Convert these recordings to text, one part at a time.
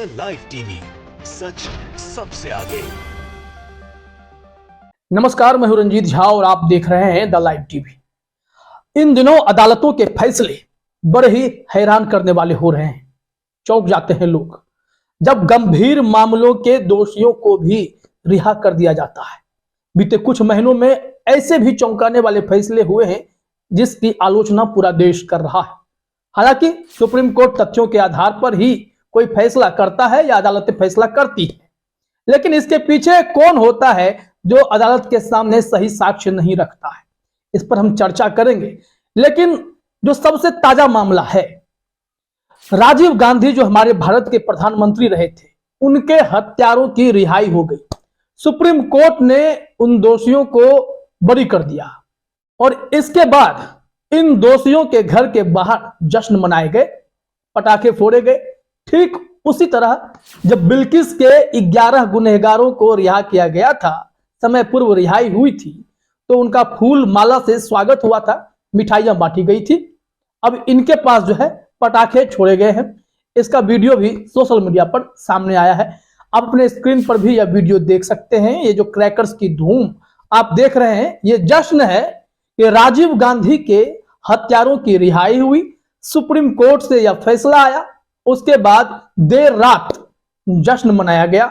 The live TV, सच सबसे आगे। नमस्कार, मैं हूं रंजीत झा और आप देख रहे हैं द लाइव टीवी। इन दिनों अदालतों के फैसले बड़े ही हैरान करने वाले हो रहे हैं। चौंक जाते हैं लोग जब गंभीर मामलों के दोषियों को भी रिहा कर दिया जाता है। बीते कुछ महीनों में ऐसे भी चौंकाने वाले फैसले हुए हैं जिसकी आलोचना पूरा देश कर रहा है। हालांकि सुप्रीम कोर्ट तथ्यों के आधार पर ही कोई फैसला करता है या अदालतें फैसला करती है, लेकिन इसके पीछे कौन होता है जो अदालत के सामने सही साक्ष्य नहीं रखता है, इस पर हम चर्चा करेंगे। लेकिन जो सबसे ताजा मामला है, राजीव गांधी जो हमारे भारत के प्रधानमंत्री रहे थे, उनके हत्यारों की रिहाई हो गई। सुप्रीम कोर्ट ने उन दोषियों को बरी कर दिया और इसके बाद इन दोषियों के घर के बाहर जश्न मनाए गए, पटाखे फोड़े गए। ठीक उसी तरह जब बिल्किस के 11 गुनहगारों को रिहा किया गया था, समय पूर्व रिहाई हुई थी, तो उनका फूल माला से स्वागत हुआ था, मिठाइयां बांटी गई थी। अब इनके पास जो है पटाखे छोड़े गए हैं। इसका वीडियो भी सोशल मीडिया पर सामने आया है। आप अपने स्क्रीन पर भी यह वीडियो देख सकते हैं। ये जो क्रैकर्स की धूम आप देख रहे हैं, ये जश्न है कि राजीव गांधी के हत्यारों की रिहाई हुई। सुप्रीम कोर्ट से यह फैसला आया, उसके बाद देर रात जश्न मनाया गया,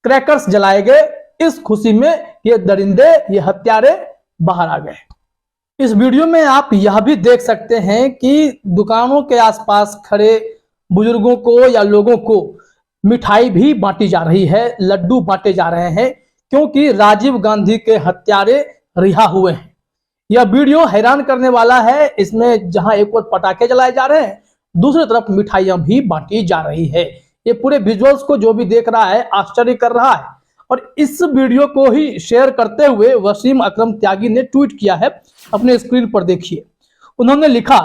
क्रैकर्स जलाए गए। इस खुशी में ये दरिंदे, ये हत्यारे बाहर आ गए। इस वीडियो में आप यह भी देख सकते हैं कि दुकानों के आसपास खड़े बुजुर्गों को या लोगों को मिठाई भी बांटी जा रही है, लड्डू बांटे जा रहे हैं, क्योंकि राजीव गांधी के हत्यारे रिहा हुए हैं। यह वीडियो हैरान करने वाला है। इसमें जहां एक ओर पटाखे जलाए जा रहे हैं, दूसरी तरफ मिठाइयां भी बांटी जा रही है। ये पूरे विजुअल्स को जो भी देख रहा है आश्चर्य कर रहा है। और इस वीडियो को ही शेयर करते हुए वसीम अकरम त्यागी ने ट्वीट किया है, अपने स्क्रीन पर देखिए। उन्होंने लिखा,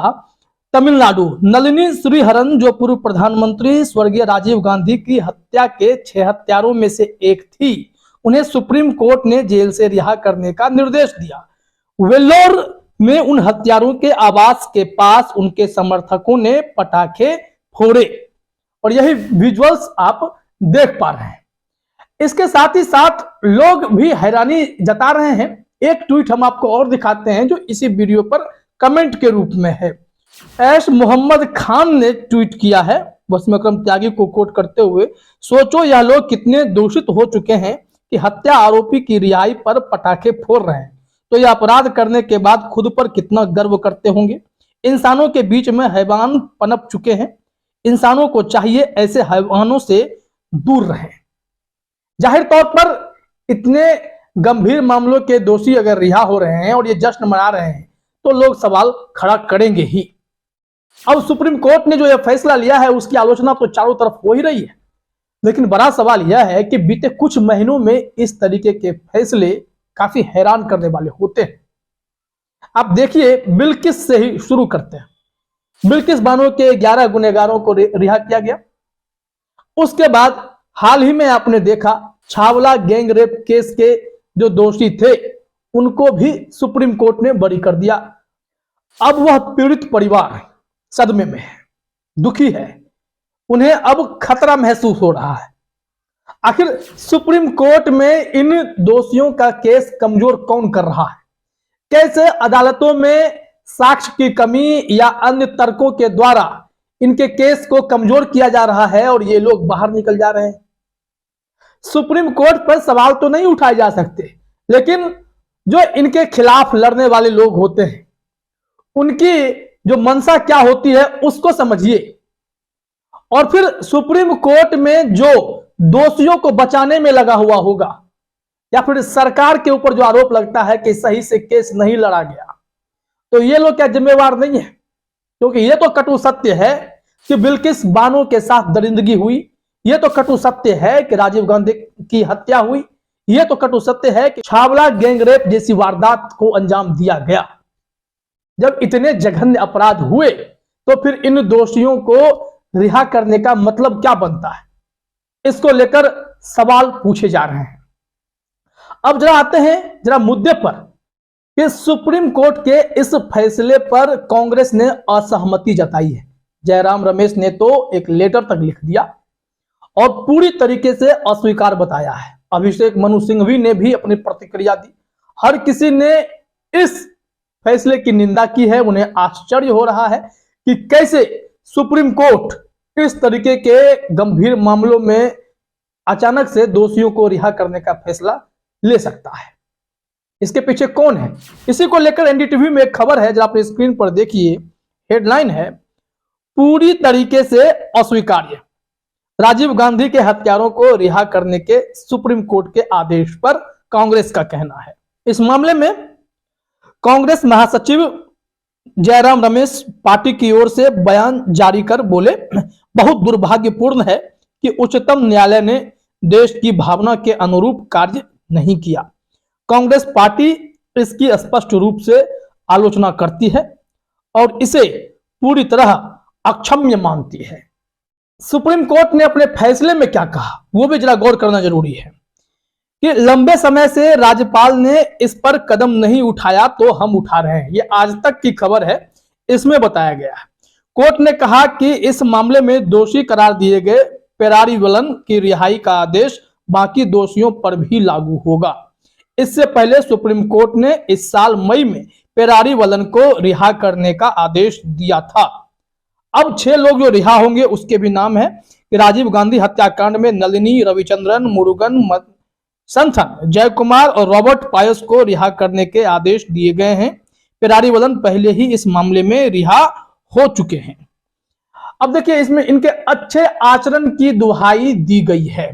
तमिलनाडु नलिनी श्रीहरन जो पूर्व प्रधानमंत्री स्वर्गीय राजीव गांधी की हत्या के 6 हत्यारों में से एक थी, उन्हें सुप्रीम कोर्ट ने जेल से रिहा करने का निर्देश दिया। वेल्लोर में उन हत्यारों के आवास के पास उनके समर्थकों ने पटाखे फोड़े और यही विजुअल्स आप देख पा रहे हैं। इसके साथ ही साथ लोग भी हैरानी जता रहे हैं। एक ट्वीट हम आपको और दिखाते हैं जो इसी वीडियो पर कमेंट के रूप में है। ऐश मोहम्मद खान ने ट्वीट किया है वसीम अकरम त्यागी को कोट करते हुए, सोचो यह लोग कितने दूषित हो चुके हैं कि हत्या आरोपी की रिहाई पर पटाखे फोड़ रहे हैं, तो यह अपराध करने के बाद खुद पर कितना गर्व करते होंगे। इंसानों के बीच में हैवान पनप चुके हैं। इंसानों को चाहिए ऐसे हैवानों से दूर रहें। जाहिर तौर पर इतने गंभीर मामलों के दोषी अगर रिहा हो रहे हैं और ये जश्न मना रहे हैं, तो लोग सवाल खड़ा करेंगे ही। अब सुप्रीम कोर्ट ने जो यह फैसला लिया है, उसकी आलोचना तो चारों तरफ हो ही रही है, लेकिन बड़ा सवाल यह है कि बीते कुछ महीनों में इस तरीके के फैसले काफी हैरान करने वाले होते हैं। आप देखिए, बिल्किस से ही शुरू करते हैं। बिल्किस बानो के 11 गुनहगारों को रिहा किया गया। उसके बाद हाल ही में आपने देखा, छावला गैंग रेप केस के जो दोषी थे उनको भी सुप्रीम कोर्ट ने बरी कर दिया। अब वह पीड़ित परिवार सदमे में है, दुखी है, उन्हें अब खतरा महसूस हो रहा है। आखिर सुप्रीम कोर्ट में इन दोषियों का केस कमजोर कौन कर रहा है? कैसे अदालतों में साक्ष्य की कमी या अन्य तर्कों के द्वारा इनके केस को कमजोर किया जा रहा है और ये लोग बाहर निकल जा रहे हैं? सुप्रीम कोर्ट पर सवाल तो नहीं उठाए जा सकते, लेकिन जो इनके खिलाफ लड़ने वाले लोग होते हैं, उनकी जो मंशा क्या होती है उसको समझिए। और फिर सुप्रीम कोर्ट में जो दोषियों को बचाने में लगा हुआ होगा, या फिर सरकार के ऊपर जो आरोप लगता है कि सही से केस नहीं लड़ा गया, तो ये लोग क्या जिम्मेवार नहीं है? क्योंकि ये तो कटु सत्य है कि बिल्किस बानो के साथ दरिंदगी हुई, ये तो कटु सत्य है कि राजीव गांधी की हत्या हुई, ये तो कटु सत्य है कि छावला गैंग रेप जैसी वारदात को अंजाम दिया गया। जब इतने जघन्य अपराध हुए, तो फिर इन दोषियों को रिहा करने का मतलब क्या बनता है? इसको लेकर सवाल पूछे जा रहे हैं। अब जरा आते हैं जरा मुद्दे पर कि सुप्रीम कोर्ट के इस फैसले पर कांग्रेस ने असहमति जताई है। जयराम रमेश ने तो एक लेटर तक लिख दिया और पूरी तरीके से अस्वीकार बताया है। अभिषेक मनु सिंघवी ने भी अपनी प्रतिक्रिया दी। हर किसी ने इस फैसले की निंदा की है। उन्हें आश्चर्य हो रहा है कि कैसे सुप्रीम कोर्ट इस तरीके के गंभीर मामलों में अचानक से दोषियों को रिहा करने का फैसला ले सकता है। इसके पीछे कौन है, इसी को लेकर एनडीटीवी में एक खबर है, जरा अपनी स्क्रीन पर देखिए। हेडलाइन है, पूरी तरीके से अस्वीकार्य, राजीव गांधी के हत्यारों को रिहा करने के सुप्रीम कोर्ट के आदेश पर कांग्रेस का कहना है। इस मामले में कांग्रेस महासचिव जयराम रमेश पार्टी की ओर से बयान जारी कर बोले, बहुत दुर्भाग्यपूर्ण है कि उच्चतम न्यायालय ने देश की भावना के अनुरूप कार्य नहीं किया। कांग्रेस पार्टी इसकी स्पष्ट रूप से आलोचना करती है और इसे पूरी तरह अक्षम्य मानती है। सुप्रीम कोर्ट ने अपने फैसले में क्या कहा, वो भी जरा गौर करना जरूरी है कि लंबे समय से राज्यपाल ने इस पर कदम नहीं उठाया तो हम उठा रहे हैं। ये आज तक की खबर है, इसमें बताया गया है। कोर्ट ने कहा कि इस मामले में दोषी करार दिए गए पेरारीवलन की रिहाई का आदेश बाकी दोषियों पर भी लागू होगा। इससे पहले सुप्रीम कोर्ट ने इस साल मई में पेरारीवलन को रिहा करने का आदेश दिया था। अब 6 लोग जो रिहा होंगे उसके भी नाम है कि राजीव गांधी हत्याकांड में नलिनी, रविचंद्रन, मुरुगन, संथन, जयकुमार और रॉबर्ट पायस को रिहा करने के आदेश दिए गए हैं। पेरारीवलन पहले ही इस मामले में रिहा हो चुके हैं। अब देखिए, इसमें इनके अच्छे आचरण की दुहाई दी गई है।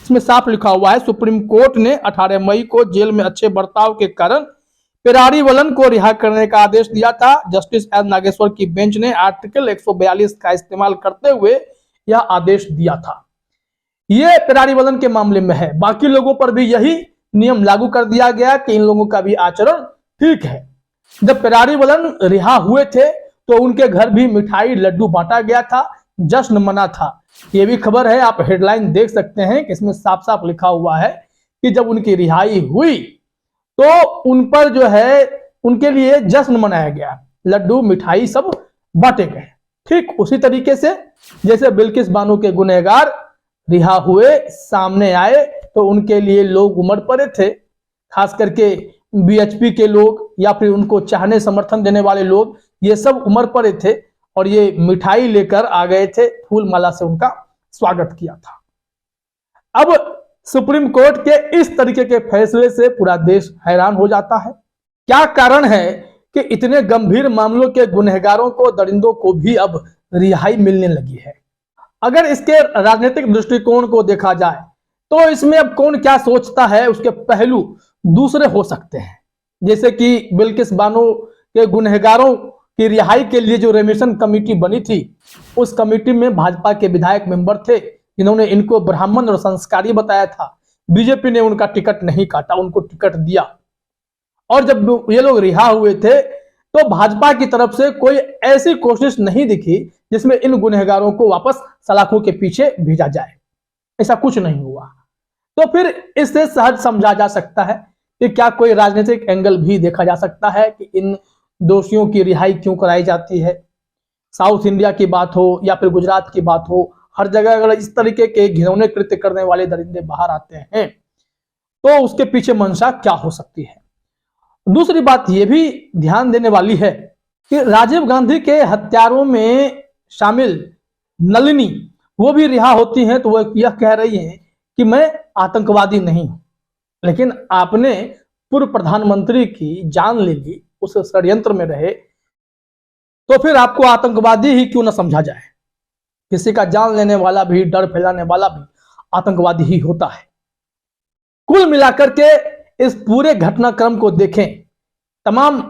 इसमें साफ लिखा हुआ है, सुप्रीम कोर्ट ने 18 मई को जेल में अच्छे बर्ताव के कारण पेरारीवलन को रिहा करने का आदेश दिया था। जस्टिस एल नागेश्वर की बेंच ने आर्टिकल 142 का इस्तेमाल करते हुए यह आदेश दिया था। यह पेरारीवलन के मामले में है, बाकी लोगों पर भी यही नियम लागू कर दिया गया कि इन लोगों का भी आचरण ठीक है। जब पेरारीवलन रिहा हुए थे तो उनके घर भी मिठाई लड्डू बांटा गया था, जश्न मना था। यह भी खबर है, आप हेडलाइन देख सकते हैं कि इसमें साफ साफ लिखा हुआ है कि जब उनकी रिहाई हुई तो उन पर जो है उनके लिए जश्न मनाया गया, लड्डू मिठाई सब बांटे गए। ठीक उसी तरीके से जैसे बिल्किस बानो के गुनहगार रिहा हुए, सामने आए तो उनके लिए लोग उमड़ पड़े थे, खास करके बीएचपी के लोग या फिर उनको चाहने समर्थन देने वाले लोग, ये सब उमड़ पड़े थे और ये मिठाई लेकर आ गए थे, फूल माला से उनका स्वागत किया था। अब सुप्रीम कोर्ट के इस तरीके के फैसले से पूरा देश हैरान हो जाता है। क्या कारण है कि इतने गंभीर मामलों के गुनहगारों को, दरिंदों को भी अब रिहाई मिलने लगी है? अगर इसके राजनीतिक दृष्टिकोण को देखा जाए तो इसमें अब कौन क्या सोचता है उसके पहलू दूसरे हो सकते हैं। जैसे कि बिल्किस बानो के गुनहगारों की रिहाई के लिए जो रेमिशन कमेटी बनी थी, उस कमेटी में भाजपा के विधायक मेंबर थे जिन्होंने इनको ब्राह्मण और संस्कारी बताया था। बीजेपी ने उनका टिकट नहीं काटा, उनको टिकट दिया। और जब ये लोग रिहा हुए थे तो भाजपा की तरफ से कोई ऐसी कोशिश नहीं दिखी जिसमें इन गुनहगारों को वापस सलाखों के पीछे भेजा जाए। ऐसा कुछ नहीं हुआ। तो फिर इससे सहज समझा जा सकता है कि क्या कोई राजनीतिक एंगल भी देखा जा सकता है कि इन दोषियों की रिहाई क्यों कराई जाती है। साउथ इंडिया की बात हो या फिर गुजरात की बात हो, हर जगह अगर इस तरीके के घिनौने कृत्य करने वाले दरिंदे बाहर आते हैं तो उसके पीछे मंशा क्या हो सकती है। दूसरी बात यह भी ध्यान देने वाली है कि राजीव गांधी के हत्यारों में शामिल नलिनी, वो भी रिहा होती हैं तो वह यह कह रही हैं कि मैं आतंकवादी नहीं हूं, लेकिन आपने पूर्व प्रधानमंत्री की जान ले ली, उस षड्यंत्र में रहे, तो फिर आपको आतंकवादी ही क्यों ना समझा जाए। किसी का जान लेने वाला भी, डर फैलाने वाला भी आतंकवादी ही होता है। कुल मिलाकर के इस पूरे घटनाक्रम को देखें, तमाम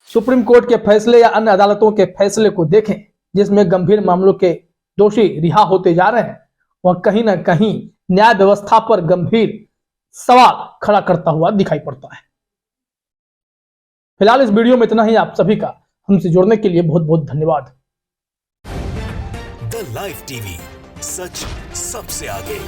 सुप्रीम कोर्ट के फैसले या अन्य अदालतों के फैसले को देखें जिसमें गंभीर मामलों के दोषी रिहा होते जा रहे हैं, वह कहीं ना कहीं न्याय व्यवस्था पर गंभीर सवाल खड़ा करता हुआ दिखाई पड़ता है। फिलहाल इस वीडियो में इतना ही। आप सभी का हमसे जुड़ने के लिए बहुत बहुत धन्यवाद। द लाइव टीवी, सच सबसे आगे।